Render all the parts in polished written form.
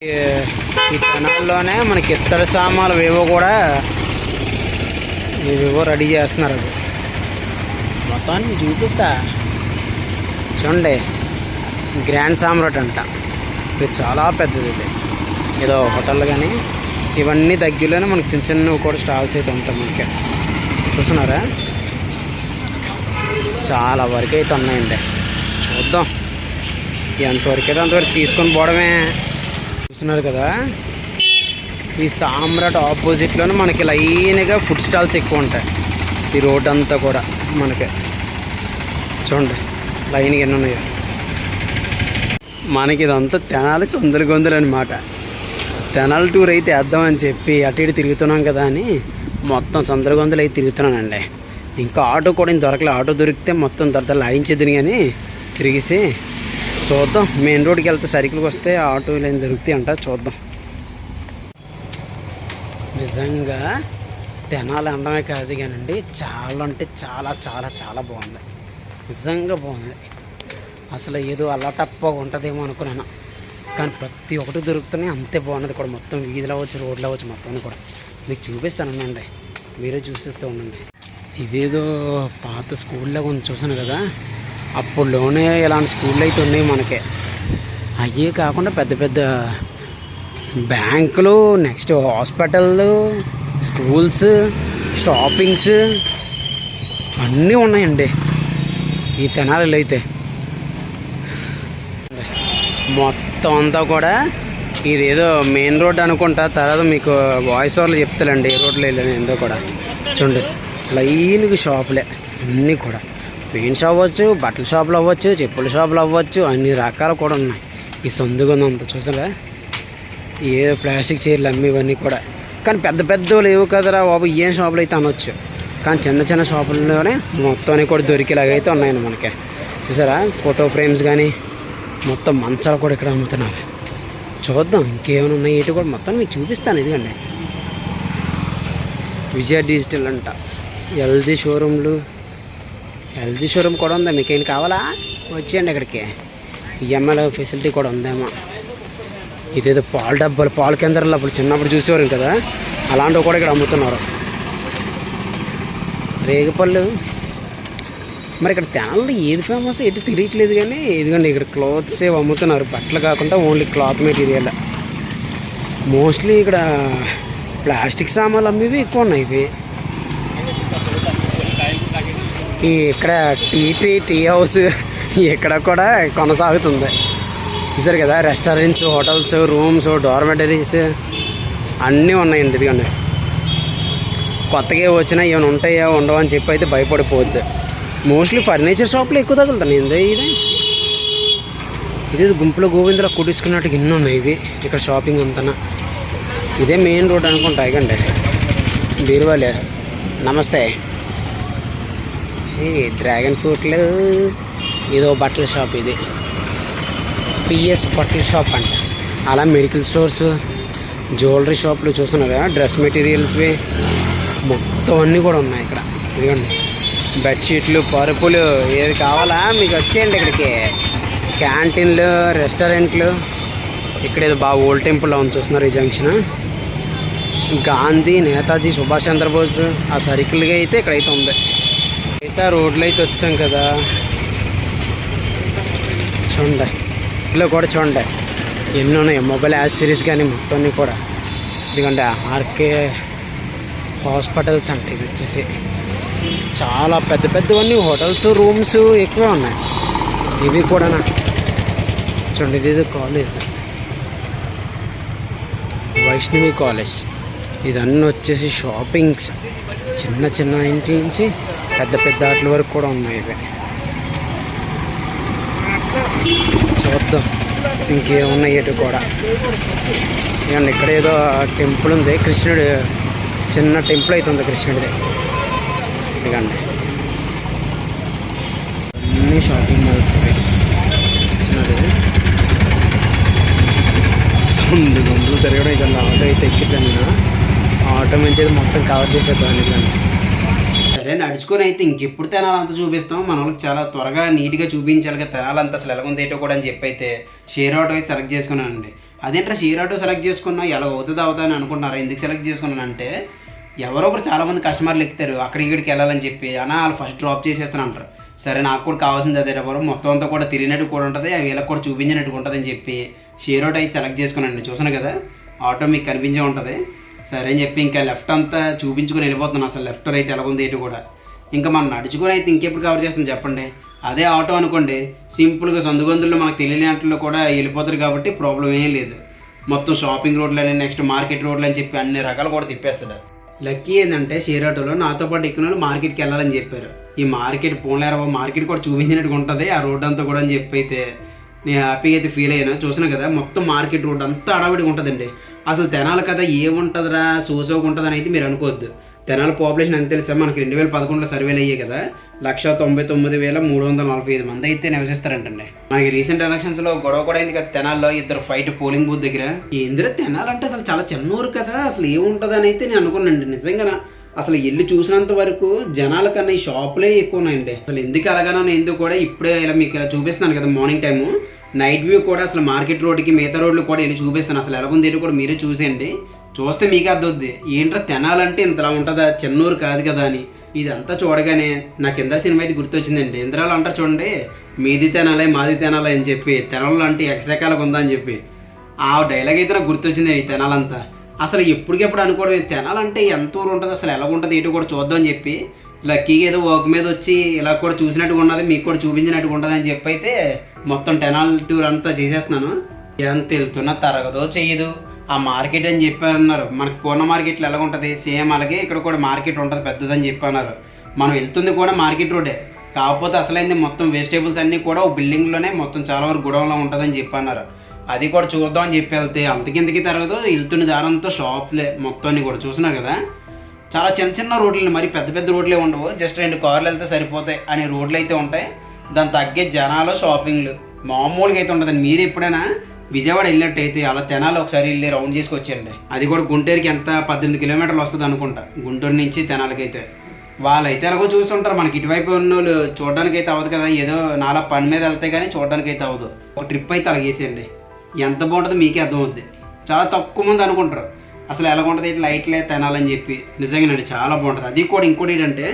ఈ ఛానల్లోనే మనకి ఇత్తడి సామాన్లు ఏవేవో రెడీ చేస్తున్నారు. అది మొత్తాన్ని చూపిస్తా చూడండి. గ్రాండ్ సామ్రాట్ అంట. ఇది చాలా పెద్దది. ఇది ఏదో హోటల్ కానీ ఇవన్నీ దగ్గరలోనే మనకి చిన్న చిన్నవి కూడా స్టాల్స్ అయితే ఉంటాయి. మనకి చూస్తున్నారా, చాలా వరకు అయితే ఉన్నాయండి. చూద్దాం ఎంతవరకు అయితే అంతవరకు తీసుకొని పోవడమే. చూస్తున్నారు కదా, ఈ సామ్రాట్ ఆపోజిట్లోనే మనకి లైన్గా ఫుడ్ స్టాల్స్ ఎక్కువ ఉంటాయి. ఈ రోడ్ అంతా కూడా మనకి చూడండి లైన్గా ఎన్ని ఉన్నాయో. మనకి ఇదంతా తెనాలి సొందలు గొంతులు అనమాట. తెనాలి టూర్ అయితే వేద్దామని చెప్పి అటు ఇటు తిరుగుతున్నాం కదా అని మొత్తం సొందల గొంతులు అయితే తిరుగుతున్నానండి. ఇంకా ఆటో కూడా దొరకలే. ఆటో దొరికితే మొత్తం దొరకలు లాయించేద్దని కానీ తిరిగేసి చూద్దాం. మెయిన్ రోడ్కి వెళ్తే సైకిల్కి వస్తే ఆటోలు ఏం దొరుకుతాయి అంట. చూద్దాం. నిజంగా తెనాలి అనడమే కాదు కానండి, చాలా అంటే చాలా చాలా చాలా బాగుంది. నిజంగా బాగుంది. అసలు ఏదో అలా టప్పగా ఉంటుందేమో అనుకున్నాను, కానీ ప్రతి ఒక్కటి దొరుకుతున్నాయి. అంతే బాగున్నది కూడా. మొత్తం వీధిలో అవ్వచ్చు, రోడ్లో అవ్వచ్చు, మొత్తం కూడా మీకు చూపిస్తానండి. మీరే చూసిస్తూ ఉండండి. ఇదేదో పాత స్కూల్లో కొంచెం చూసాను కదా, అప్పుడులోనే ఇలాంటి స్కూళ్ళు అయితే ఉన్నాయి మనకి. అయ్యే కాకుండా పెద్ద పెద్ద బ్యాంకులు, నెక్స్ట్ హాస్పిటళ్ళు, స్కూల్స్, షాపింగ్స్ అన్నీ ఉన్నాయండి ఈ తెనాలిలో అయితే. మొత్తం అంతా కూడా ఇదేదో మెయిన్ రోడ్ అనుకుంటా. తర్వాత మీకు వాయిస్ ఓవర్లు చెప్తానండి ఏ రోడ్లో వెళ్ళాను ఏందో కూడా. చూడండి లైన్గా షాపులే అన్నీ కూడా. పెయింట్ షాప్ అవ్వచ్చు, బట్టల షాపులు అవ్వచ్చు, చెప్పుల షాపులు అవ్వచ్చు, అన్ని రకాలు కూడా ఉన్నాయి. ఈ సొందుగుందంతా చూసారా, ఏ ప్లాస్టిక్ చైర్లు అమ్మేవన్నీ కూడా. కానీ పెద్ద పెద్ద లేవు కదరా బాబు, ఏం షాపులు అయితే అనొచ్చు. కానీ చిన్న చిన్న షాపుల్లోనే మొత్తం కూడా దొరికేలాగైతే ఉన్నాయండి మనకి. చూసారా, ఫోటో ఫ్రేమ్స్ కానీ మొత్తం మంచాలు కూడా ఇక్కడ అమ్ముతున్నారు. చూద్దాం ఇంకేమైనా ఉన్నాయి ఏంటి కూడా మొత్తం మీకు చూపిస్తాను. ఇదిగండి విజయ డిజిటల్ అంట. ఎల్జీ షోరూమ్లు, ఎల్జీ షోరూమ్ కూడా ఉందా. మీకు ఏం కావాలా వచ్చేయండి ఇక్కడికి. ఈఎంఐ ఫెసిలిటీ కూడా ఉందేమో. ఇదేదో పాల డబ్బాలు, పాల కేంద్రాలు అప్పుడు చిన్నప్పుడు చూసేవారు కదా, అలాంటివి కూడా ఇక్కడ అమ్ముతున్నారు. రేగిపళ్ళు. మరి ఇక్కడ తెనాలిలో ఏది ఫేమస్ ఎటు తిరగట్లేదు కానీ ఇదిగోండి ఇక్కడ క్లాత్స్ ఏవి అమ్ముతున్నారు. బట్టలు కాకుండా ఓన్లీ క్లాత్ మెటీరియల్. మోస్ట్లీ ఇక్కడ ప్లాస్టిక్ సామాన్లు అమ్మేవి ఎక్కువ ఉన్నాయి. ఇవి ఇక్కడ టీ హౌస్ ఇక్కడ కూడా కొనసాగుతుంది. చూసారు కదా, రెస్టారెంట్స్, హోటల్స్, రూమ్స్, డార్మెటరీస్ అన్నీ ఉన్నాయండి. ఇదిగోండి కొత్తగా వచ్చినా ఏమైనా ఉంటాయో ఉండవు అని చెప్పి అయితే భయపడిపోద్ది. మోస్ట్లీ ఫర్నిచర్ షాప్లో ఎక్కువ తగులుతాను. ఇది గుంపులో గోవిందరావు కుట్టించుకున్నట్టుగా ఎన్నో ఉన్నాయి ఇవి. ఇక్కడ షాపింగ్ అంతా ఇదే మెయిన్ రోడ్ అనుకుంటా. ఇకండి బీరువాలే. నమస్తే. ఈ డ్రాగన్ ఫ్రూట్లు, ఇదో బట్టల షాప్. ఇది పిఎస్ బట్టల షాప్ అంట. అలా మెడికల్ స్టోర్స్, జ్యువెలరీ షాపులు చూస్తున్నారా, డ్రెస్ మెటీరియల్స్వి మొత్తం అన్నీ కూడా ఉన్నాయి ఇక్కడ. ఇదిగోండి బెడ్షీట్లు, పరుపులు, ఏది కావాలా మీకు వచ్చేయండి ఇక్కడికి. క్యాంటీన్లు, రెస్టారెంట్లు. ఇక్కడ ఏదో బాగా ఓల్డ్ టెంపుల్లో ఉంది చూస్తున్నారు ఈ జంక్షన్. గాంధీ, నేతాజీ, సుభాష్ చంద్రబోస్ ఆ సర్కిల్గా అయితే ఇక్కడైతే ఉంది. అయితే రోడ్లు అయితే వచ్చాం కదా, చూడండి ఇలా కూడా చూడండి ఎన్ని ఉన్నాయి. మొబైల్ యాక్సెసరీస్ కానీ మొత్తం కూడా. ఎందుకంటే ఆర్కే హాస్పిటల్స్ అంటే ఇది వచ్చేసి చాలా పెద్ద పెద్దవన్నీ హోటల్స్, రూమ్స్ ఎక్కువ ఉన్నాయి. ఇవి కూడా చూడండి. ఇది కాలేజ్, వైష్ణవి కాలేజ్. ఇదన్నీ వచ్చేసి షాపింగ్స్, చిన్న చిన్న ఇంటి నుంచి పెద్ద పెద్ద ఆటల వరకు కూడా ఉన్నాయి. ఇవి చూద్దాం ఇంకేమున్నాయి ఇటు కూడా. ఇవ్వండి ఇక్కడ ఏదో టెంపుల్ ఉంది, కృష్ణుడు చిన్న టెంపుల్ అయితే ఉంది కృష్ణుడిది. ఇదిగండి అన్నీ షాపింగ్ మాల్స్ గొంతులు తిరగడం. ఇక్కడ ఆటో అయితే ఎక్కేసాను నేను. ఆటో మంచిది మొత్తం కవర్ చేసేద్దాం. సరే నడుచుకొని అయితే ఇంకెప్పుడు తెనాలంతా చూపిస్తాం. మన వాళ్ళకి చాలా త్వరగా నీట్గా చూపించాలి కదా తెనాలంతా అసలు ఎలాగుంది ఏంటో కూడా అని చెప్పి అయితే షేర్ ఆటో అయితే సెలెక్ట్ చేసుకున్నానండి. అదేంటే షేర్ ఆటో సెలెక్ట్ చేసుకున్నా ఎలా అవుతుంది అని అనుకుంటున్నారు. ఎందుకు సెలెక్ట్ చేసుకున్నానంటే ఎవరో ఒకరు చాలామంది కస్టమర్లు ఎక్కుతారు అక్కడికి ఇక్కడికి వెళ్ళాలని చెప్పి, అన్నా వాళ్ళు ఫస్ట్ డ్రాప్ చేసేస్తాను అంటారు. సరే నాకు కూడా కావాల్సింది అదే ఎవరు మొత్తం అంతా కూడా తిరిగినట్టు కూడా ఉంటుంది, వీళ్ళకి కూడా చూపించినట్టు ఉంటుంది అని చెప్పి షేర్ ఆటో అయితే సెలెక్ట్ చేసుకున్నాను. చూసాను కదా ఆటో మీకు కనిపించే ఉంటుంది. సరే అని చెప్పి ఇంకా లెఫ్ట్ అంతా చూపించుకొని వెళ్ళిపోతున్నాను. అసలు లెఫ్ట్ రైట్ ఎలా ఉంది ఏంటి కూడా. ఇంకా మనం నడుచుకొని అయితే ఇంకెప్పుడు కవర్ చేస్తాం చెప్పండి. అదే ఆటో అనుకోండి సింపుల్గా సందుగొందుల్లో మనకు తెలియని వాటిలో కూడా వెళ్ళిపోతారు కాబట్టి ప్రాబ్లం ఏం లేదు. మొత్తం షాపింగ్ రోడ్లని నెక్స్ట్ మార్కెట్ రోడ్లు అని చెప్పి అన్ని రకాలు కూడా తిప్పేస్తాడు. లక్కీ ఏంటంటే షేర్ ఆటోలో నాతో పాటు ఎక్కిన వాళ్ళు మార్కెట్కి వెళ్ళాలని చెప్పారు. ఈ మార్కెట్ పోలేరా మార్కెట్ కూడా చూపించినట్టుగా ఉంటుంది ఆ రోడ్ అంతా కూడా అని చెప్పి అయితే నేను హ్యాపీగా అయితే ఫీల్ అయ్యాను. చూసాను కదా మొత్తం మార్కెట్ రోడ్ అంతా అడవిడిగా ఉంటుందండి. అసలు తెనాలి కదా ఏముంటుందిరా సోసోగా ఉంటుందని అయితే మీరు అనుకోవద్దు. తెనాలి పాపులేషన్ ఎంత తెలుసా మనకి 2011లో సర్వేలు అయ్యాయి కదా, 199,345 మంది అయితే నివసిస్తారంటండి. మనకి రీసెంట్ ఎలక్షన్స్లో గొడవ కూడా అయింది కదా తెనాల్లో, ఇద్దరు ఫైట్ పోలింగ్ బూత్ దగ్గర. ఏందిరా తెనాలంటే అసలు చాలా చిన్న ఊరు కదా, అసలు ఏముంటుంది అని అయితే నేను అనుకున్నానండి. నిజంగా అసలు ఇల్లు చూసినంత వరకు జనాల కన్నా ఈ షాపులే ఎక్కువ ఉన్నాయండి. అసలు ఎందుకు అలాగానో ఎందుకు కూడా ఇప్పుడే ఇలా మీకు ఇలా చూపిస్తున్నాను కదా మార్నింగ్ టైము నైట్ వ్యూ కూడా అసలు మార్కెట్ రోడ్డుకి మిగతా రోడ్లు కూడా వెళ్ళి చూపిస్తాను. అసలు ఎలాగుంది ఏంటి కూడా మీరే చూసేయండి, చూస్తే మీకే అర్థవుద్ది ఏంట్రా తెనాలంటే ఇంతలా ఉంటుందా చిన్నూరు కాదు కదా అని. ఇదంతా చూడగానే నాకు ఇంద్ర సినిమా అయితే గుర్తొచ్చిందండి. ఇంద్రాలు అంటారు చూడండి, మీది తెనాలే మాది తెనాలే అని చెప్పి, తెనాలు అంటే ఎక్సకాలకు ఉందా అని చెప్పి ఆ డైలాగ్ అయితే నాకు గుర్తొచ్చింది. ఈ తెనాలంతా అసలు ఎప్పటికెప్పుడు అనుకోవడం తెనాలంటే ఎంత ఊరు ఉంటుంది అసలు ఎలా ఉంటుంది ఏంటో కూడా చూద్దాం అని చెప్పి లక్కీగా ఏదో వర్క్ మీద వచ్చి ఇలా కూడా చూసినట్టుగా ఉన్నది మీకు కూడా చూపించినట్టుగా ఉంటుంది అని చెప్పి అయితే మొత్తం తెనాలి టూర్ అంతా చేసేస్తున్నాను. ఎంత వెళ్తున్నా తరగదో చెయ్యదు. ఆ మార్కెట్ అని చెప్పన్నారు మనకు పూర్ణ మార్కెట్లో ఎలా ఉంటుంది సేమ్ అలాగే ఇక్కడ కూడా మార్కెట్ ఉంటుంది పెద్దదని చెప్పన్నారు. మనం వెళ్తుంది కూడా మార్కెట్ రోడ్డే, కాకపోతే అసలైంది మొత్తం వెజిటేబుల్స్ అన్నీ కూడా ఒక బిల్డింగ్లోనే మొత్తం చాలా వరకు గుడంలో ఉంటుందని చెప్పన్నారు. అది కూడా చూద్దాం అని చెప్పి వెళ్తే అంతకింతకి తరగదు. వెళ్తున్న దారంతో షాపులే మొత్తం అన్ని కూడా చూస్తున్నారు కదా. చాలా చిన్న చిన్న రోడ్లు, మరి పెద్ద పెద్ద రోడ్లే ఉండవు, జస్ట్ 2 కార్లు వెళ్తే సరిపోతాయి అనే రోడ్లు అయితే ఉంటాయి. దాని తగ్గే జనాలు షాపింగ్లు మామూలుగా అయితే ఉంటుందండి. మీరు ఎప్పుడైనా విజయవాడ వెళ్ళినట్టయితే అలా తెనాలి ఒకసారి వెళ్ళి రౌండ్ చేసుకొచ్చేయండి. అది కూడా గుంటూరుకి ఎంత 18 కిలోమీటర్లు వస్తుంది అనుకుంటా గుంటూరు నుంచి తెనాలికి అయితే. వాళ్ళైతే ఎలాగో చూస్తుంటారు, మనకి ఇటువైపు ఉన్న వాళ్ళు చూడడానికి అయితే అవ్వదు కదా, ఏదో నాలా పని మీద వెళ్తే కానీ చూడడానికి అయితే అవ్వదు. ఒక ట్రిప్ అయితే అలాగ వేసేయండి, ఎంత బాగుంటుందో మీకే అర్థమవుద్ది. చాలా తక్కువ మంది అనుకుంటారు అసలు ఎలా ఉంటుంది ఇట్లా లైట్లే తినాలని చెప్పి. నిజంగానండి చాలా బాగుంటుంది. అది కూడా ఇంకోటి ఏంటంటే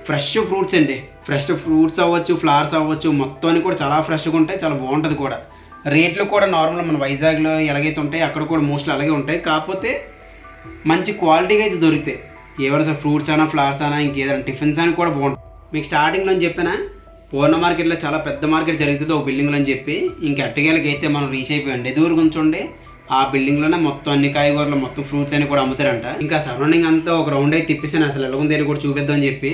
ఫ్రెష్ ఫ్రూట్స్ అండి. ఫ్రెష్ ఫ్రూట్స్ అవ్వచ్చు, ఫ్లవర్స్ అవ్వచ్చు, మొత్తం కూడా చాలా ఫ్రెష్గా ఉంటాయి, చాలా బాగుంటుంది కూడా. రేట్లు కూడా నార్మల్ మన వైజాగ్లో ఎలాగైతే ఉంటాయి అక్కడ కూడా మోస్ట్లీ అలాగే ఉంటాయి, కాకపోతే మంచి క్వాలిటీగా అయితే దొరుకుతాయి. ఏమైనా ఫ్రూట్స్ అయినా ఫ్లవర్స్ అయినా ఇంకేదైనా టిఫిన్స్ అని కూడా బాగుంటుంది. మీకు స్టార్టింగ్లో చెప్పినా పూర్ణ మార్కెట్లో చాలా పెద్ద మార్కెట్ జరుగుతుంది ఒక బిల్డింగ్లో అని చెప్పి. ఇంక అట్టగేలకి అయితే మనం రీచ్ అయిపోయండి. ఎదురు ఉంచండి ఆ బిల్డింగ్లోనే మొత్తం అన్ని కాయగూరలు మొత్తం ఫ్రూట్స్ అని కూడా అమ్ముతారంట. ఇంకా సరౌండింగ్ అంతా ఒక రౌండ్ అయితే తిప్పేసాను అసలు ఎలా ఉంది కూడా చూపిద్దాం అని చెప్పి.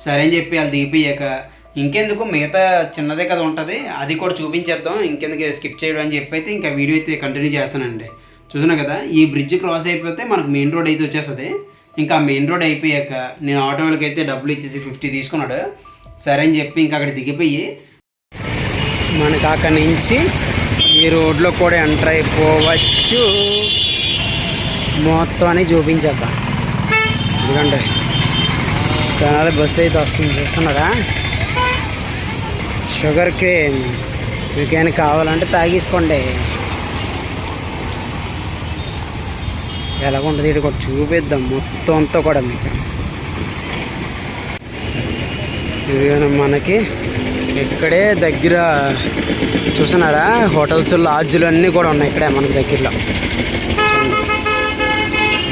సరే అని చెప్పి వాళ్ళు దిగిపోయాక ఇంకెందుకు మిగతా చిన్నదే కదా ఉంటుంది అది కూడా చూపించేద్దాం, ఇంకెందుకు స్కిప్ చేయడం అని చెప్పి అయితే ఇంకా వీడియో అయితే కంటిన్యూ చేస్తానండి. చూసినా కదా ఈ బ్రిడ్జ్ క్రాస్ అయిపోతే మనకు మెయిన్ రోడ్ అయితే వచ్చేస్తుంది. ఇంకా మెయిన్ రోడ్ అయిపోయాక నేను ఆటో వాళ్ళకి అయితే డబ్బులు ఇచ్చేసి 50 తీసుకున్నాడు. సరే అని చెప్పి ఇంకా అక్కడ దిగిపోయి మనకు అక్కడి నుంచి ఈ రోడ్లో కూడా ఎంటర్ అయిపోవచ్చు. మొత్తం అని చూపించేద్దాం. ఎందుకంటే తెనాలి బస్సు అయితే వస్తుంది చూస్తున్నారా. షుగర్ కేన్ మీకేమైనా కావాలంటే తాగేసుకోండి. ఎలాగుంటుంది ఇది కూడా చూపిద్దాం మొత్తం అంతా కూడా మీకు. ఇది మనకి ఇక్కడే దగ్గర చూస్తున్నారా హోటల్స్ లాడ్జ్లు అన్నీ కూడా ఉన్నాయి ఇక్కడే మనకి దగ్గరలో.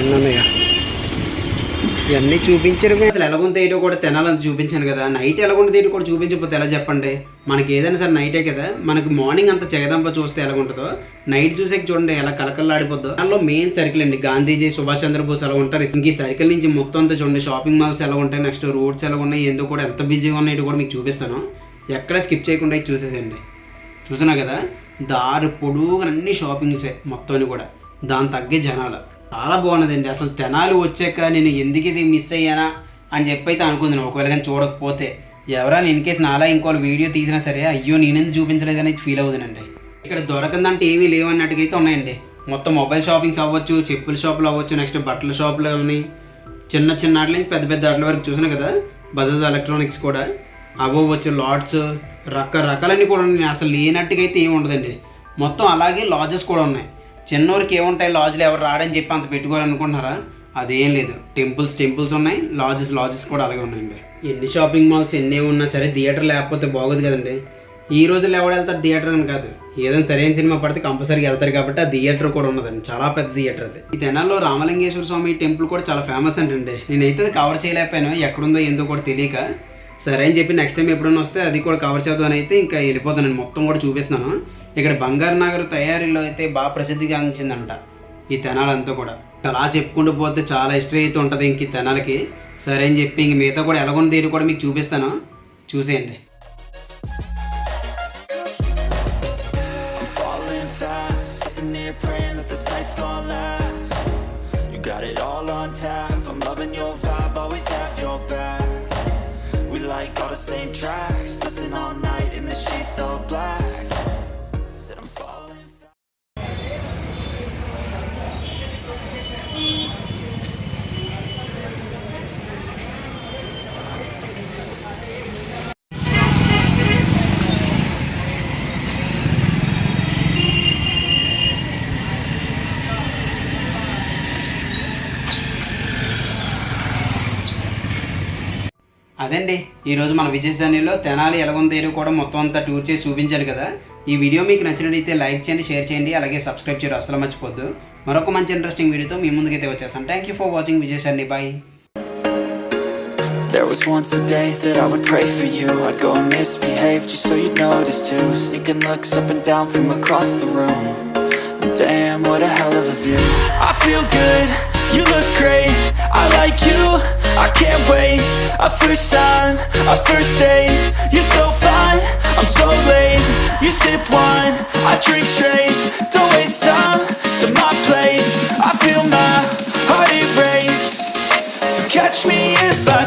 ఎన్నున్నాయా ఇవన్నీ చూపించారు. అసలు ఎలాగుంది ఏంటో కూడా తినాలని చూపించాను కదా. నైట్ ఎలాగుంటుంది ఏంటో కూడా చూపించకపోతే ఎలా చెప్పండి. మనకి ఏదైనా సరే నైటే కదా, మనకి మార్నింగ్ అంతా జగదంబ చూస్తే ఎలాగుంటుందో నైట్ చూసాక చూడండి ఎలా కలకల్లాడిపోద్దో. దానిలో మెయిన్ సర్కిల్ అండి గాంధీజీ, సుభాష్ చంద్రబోస్ ఎలా ఉంటారు. ఇంక ఈ సర్కిల్ నుంచి మొత్తం అంతా చూడండి షాపింగ్ మాల్స్ ఎలా ఉంటాయి, నెక్స్ట్ రోడ్స్ ఎలా ఉన్నాయి, ఏందో కూడా ఎంత బిజీగా ఉన్నాయి కూడా మీకు చూపిస్తాను. ఎక్కడ స్కిప్ చేయకుండా చూసేసేయండి. చూసినా కదా దారి పొడుగు అన్ని షాపింగ్సే మొత్తం కూడా, దాని తగ్గే జనాలు చాలా బాగున్నదండి. అసలు తెనాలి వచ్చాక నేను ఎందుకు ఇది మిస్ అయ్యానా అని చెప్పి అయితే అనుకుంటున్నాను. ఒకవేళ కానీ చూడకపోతే ఎవరైనా ఇన్ కేసు నాలా ఇంకోళ్ళు వీడియో తీసినా సరే అయ్యో నేనెందుకు చూపించలేదని ఫీల్ అవుతుందండి. ఇక్కడ దొరకందంటే ఏమీ లేవన్నట్టుగా ఉన్నాయండి. మొత్తం మొబైల్ షాపింగ్స్ అవ్వచ్చు, చెప్పుల షాపులు అవ్వచ్చు, నెక్స్ట్ బట్టల షాపులు ఉన్నాయి, చిన్న చిన్న వాటి నుంచి పెద్ద పెద్ద వాటి వరకు చూసినా కదా. బజాజ్ ఎలక్ట్రానిక్స్ కూడా అవ్వచ్చు, లాడ్స్ రకరకాలన్నీ కూడా ఉన్నాయి. అసలు లేనట్టుగా అయితే ఏమి ఉండదండి. మొత్తం అలాగే లాడ్జెస్ కూడా ఉన్నాయి. చిన్నూరికి ఏముంటాయి లాడ్జ్లు ఎవరు రాడని చెప్పి అంత పెట్టుకోవాలనుకుంటున్నారా? అదేం లేదు. టెంపుల్స్ ఉన్నాయి, లాడ్జెస్ కూడా అలాగే ఉన్నాయండి. ఎన్ని షాపింగ్ మాల్స్ ఎన్ని ఉన్నా సరే థియేటర్ లేకపోతే బాగోదు కదండి. ఈ రోజుల్లో ఎవరు వెళ్తారు థియేటర్ అని కాదు, ఏదైనా సరైన సినిమా పడితే కంపల్సరీగా వెళ్తారు కాబట్టి ఆ థియేటర్ కూడా ఉన్నదండి, చాలా పెద్ద థియేటర్ అది. ఈ తెనాల్లో రామలింగేశ్వర స్వామి టెంపుల్ కూడా చాలా ఫేమస్ అంటండి. నేనైతే అది కవర్ చేయలేకపోయాను, ఎక్కడుందో ఏందో కూడా తెలియక. సరే అని చెప్పి నెక్స్ట్ టైం ఎప్పుడైనా వస్తే అది కూడా కవర్ చేద్దామని అయితే ఇంకా వెళ్ళిపోతానండి. మొత్తం కూడా చూపిస్తున్నాను. ఇక్కడ బంగారు నగర్ తయారీలో అయితే బాగా ప్రసిద్ధిగాంచిందంట ఈ తెనాలంతా కూడా. అలా చెప్పుకుంటూ పోతే చాలా హిస్టరీ అయితే ఉంటుంది ఇంక ఈ తెనాలకి. సరే అని చెప్పి ఇంక మిగతా కూడా ఎలాగొంది ఇది కూడా మీకు చూపిస్తాను, చూసేయండి. Got it all on tap, I'm loving your vibe, always have your back. We like all the same tracks, listen all night in the sheets all black. Said I'm falling fast. అదండి ఈరోజు మన విజయసానిలో తెనాలి ఎలాగుందో కూడా మొత్తం అంతా tour చేసి చూపించాలి కదా. ఈ వీడియో మీకు నచ్చినట్లయితే లైక్ చేయండి, షేర్ చేయండి, అలాగే సబ్స్క్రైబ్ చేయడం అసలు మర్చిపోద్దు. మరొక మంచి ఇంట్రెస్టింగ్ వీడియోతో మీ ముందుకైతే వచ్చేస్తాను. Thank you for watching Vijayasani. Bye. There was once a day that I would pray for you. I'd go and misbehave just so you'd notice too. Sneaking looks up and down from across the room. And damn, what a hell of a view. I feel good, you look great, I like you, I can't wait. A first time, a first date, you're so fine, I'm so late. You sip wine, I drink straight, don't waste time to my place. I feel my heart erase, so catch me if I